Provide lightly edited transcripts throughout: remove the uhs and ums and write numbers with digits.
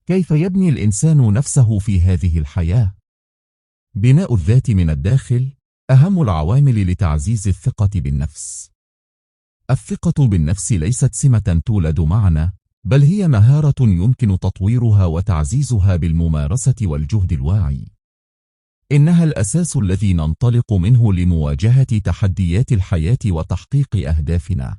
كيف يبني الإنسان نفسه في هذه الحياة؟ بناء الذات من الداخل أهم العوامل لتعزيز الثقة بالنفس. الثقة بالنفس ليست سمة تولد معنا، بل هي مهارة يمكن تطويرها وتعزيزها بالممارسة والجهد الواعي. إنها الأساس الذي ننطلق منه لمواجهة تحديات الحياة وتحقيق أهدافنا.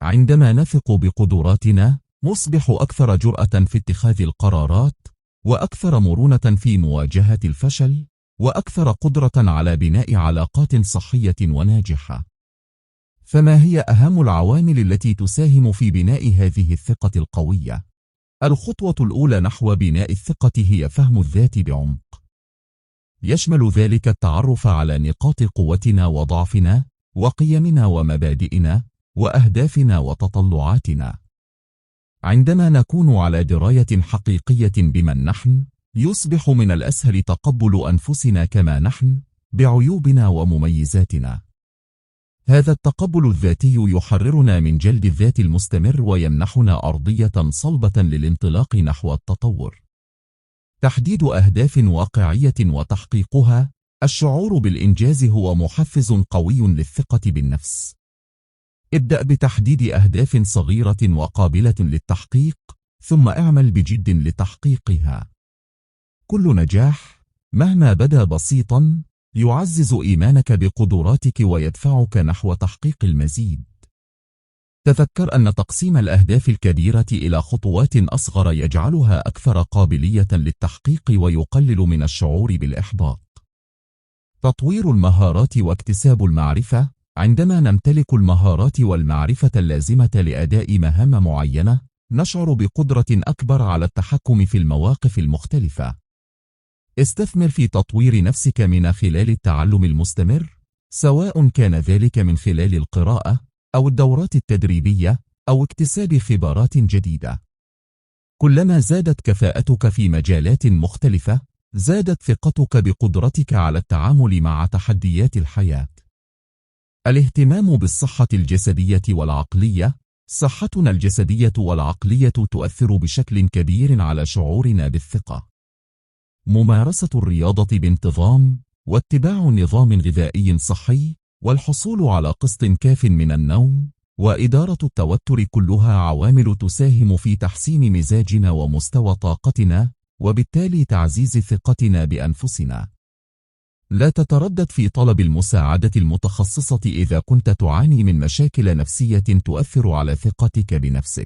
عندما نثق بقدراتنا، نصبح أكثر جرأة في اتخاذ القرارات، وأكثر مرونة في مواجهة الفشل، وأكثر قدرة على بناء علاقات صحية وناجحة. فما هي أهم العوامل التي تساهم في بناء هذه الثقة القوية؟ الخطوة الأولى نحو بناء الثقة هي فهم الذات بعمق. يشمل ذلك التعرف على نقاط قوتنا وضعفنا، وقيمنا ومبادئنا، وأهدافنا وتطلعاتنا. عندما نكون على دراية حقيقية بمن نحن، يصبح من الأسهل تقبل أنفسنا كما نحن، بعيوبنا ومميزاتنا. هذا التقبل الذاتي يحررنا من جلد الذات المستمر ويمنحنا أرضية صلبة للانطلاق نحو التطور. تحديد أهداف واقعية وتحقيقها. الشعور بالإنجاز هو محفز قوي للثقة بالنفس. ابدأ بتحديد أهداف صغيرة وقابلة للتحقيق، ثم اعمل بجد لتحقيقها. كل نجاح مهما بدا بسيطا يعزز إيمانك بقدراتك ويدفعك نحو تحقيق المزيد. تذكر أن تقسيم الأهداف الكبيرة إلى خطوات أصغر يجعلها أكثر قابلية للتحقيق ويقلل من الشعور بالإحباط. تطوير المهارات واكتساب المعرفة. عندما نمتلك المهارات والمعرفة اللازمة لأداء مهام معينة، نشعر بقدرة أكبر على التحكم في المواقف المختلفة. استثمر في تطوير نفسك من خلال التعلم المستمر، سواء كان ذلك من خلال القراءة أو الدورات التدريبية أو اكتساب خبرات جديدة. كلما زادت كفاءتك في مجالات مختلفة، زادت ثقتك بقدرتك على التعامل مع تحديات الحياة. الاهتمام بالصحة الجسدية والعقلية. صحتنا الجسدية والعقلية تؤثر بشكل كبير على شعورنا بالثقة. ممارسة الرياضة بانتظام، واتباع نظام غذائي صحي، والحصول على قسط كاف من النوم، وإدارة التوتر كلها عوامل تساهم في تحسين مزاجنا ومستوى طاقتنا، وبالتالي تعزيز ثقتنا بأنفسنا. لا تتردد في طلب المساعدة المتخصصة إذا كنت تعاني من مشاكل نفسية تؤثر على ثقتك بنفسك.